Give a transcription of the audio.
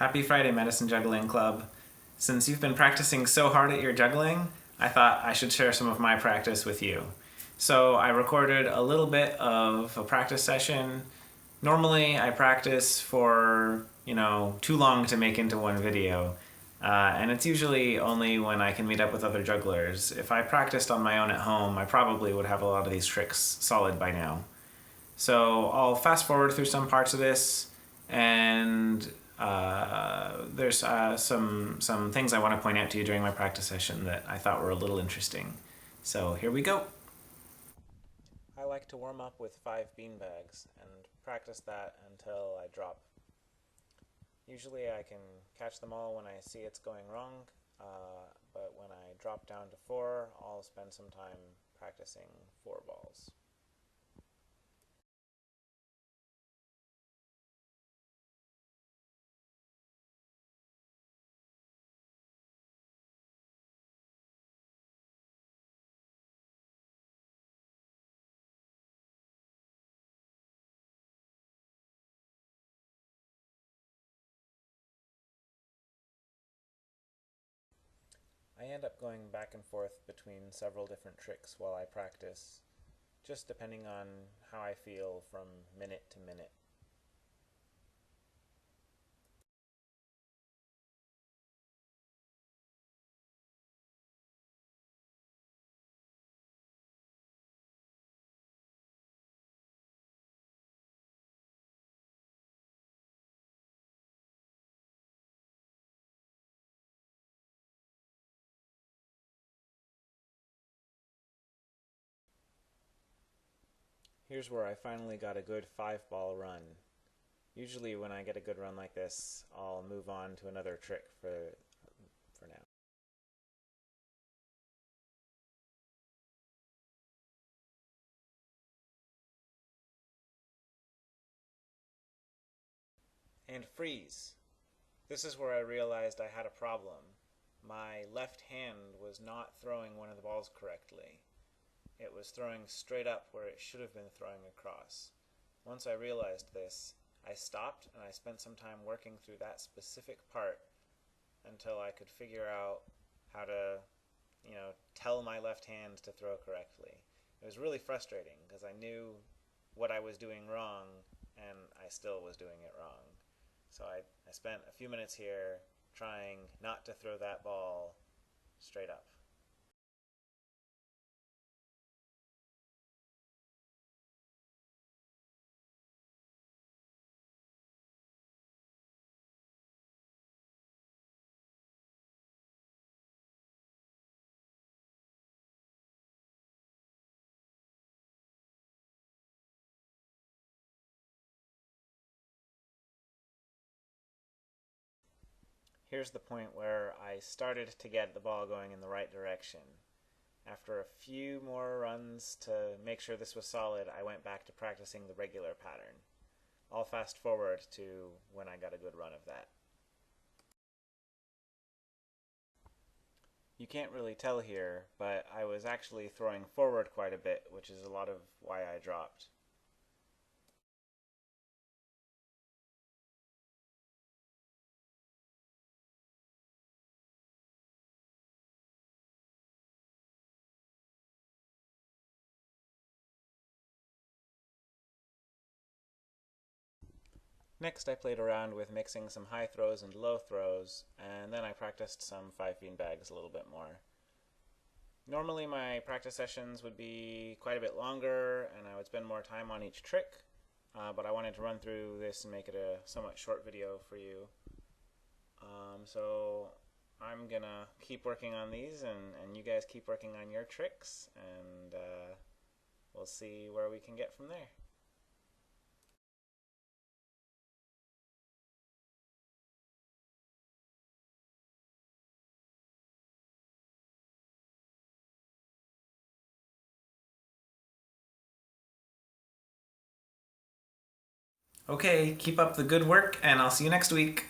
Happy Friday, Madison Juggling Club. Since you've been practicing so hard at your juggling, I thought I should share some of my practice with you. So I recorded a little bit of a practice session. Normally I practice for, too long to make into one video. And it's usually only when I can meet up with other jugglers. If I practiced on my own at home, I probably would have a lot of these tricks solid by now. So I'll fast forward through some parts of this, and there's some things I want to point out to you during my practice session that I thought were a little interesting. So here we go. I like to warm up with 5 beanbags and practice that until I drop. Usually I can catch them all when I see it's going wrong, but when I drop down to 4, I'll spend some time practicing 4 balls. I end up going back and forth between several different tricks while I practice, just depending on how I feel from minute to minute. Here's where I finally got a good 5-ball run. Usually when I get a good run like this, I'll move on to another trick for now. And freeze. This is where I realized I had a problem. My left hand was not throwing one of the balls correctly. It was throwing straight up where it should have been throwing across. Once I realized this, I stopped and I spent some time working through that specific part until I could figure out how to, tell my left hand to throw correctly. It was really frustrating because I knew what I was doing wrong and I still was doing it wrong. So I spent a few minutes here trying not to throw that ball straight up. Here's the point where I started to get the ball going in the right direction. After a few more runs to make sure this was solid, I went back to practicing the regular pattern. I'll fast forward to when I got a good run of that. You can't really tell here, but I was actually throwing forward quite a bit, which is a lot of why I dropped. Next I played around with mixing some high throws and low throws, and then I practiced some 5-bean bags a little bit more. Normally my practice sessions would be quite a bit longer and I would spend more time on each trick, but I wanted to run through this and make it a somewhat short video for you. So I'm gonna keep working on these and you guys keep working on your tricks, and we'll see where we can get from there. Okay, keep up the good work and I'll see you next week.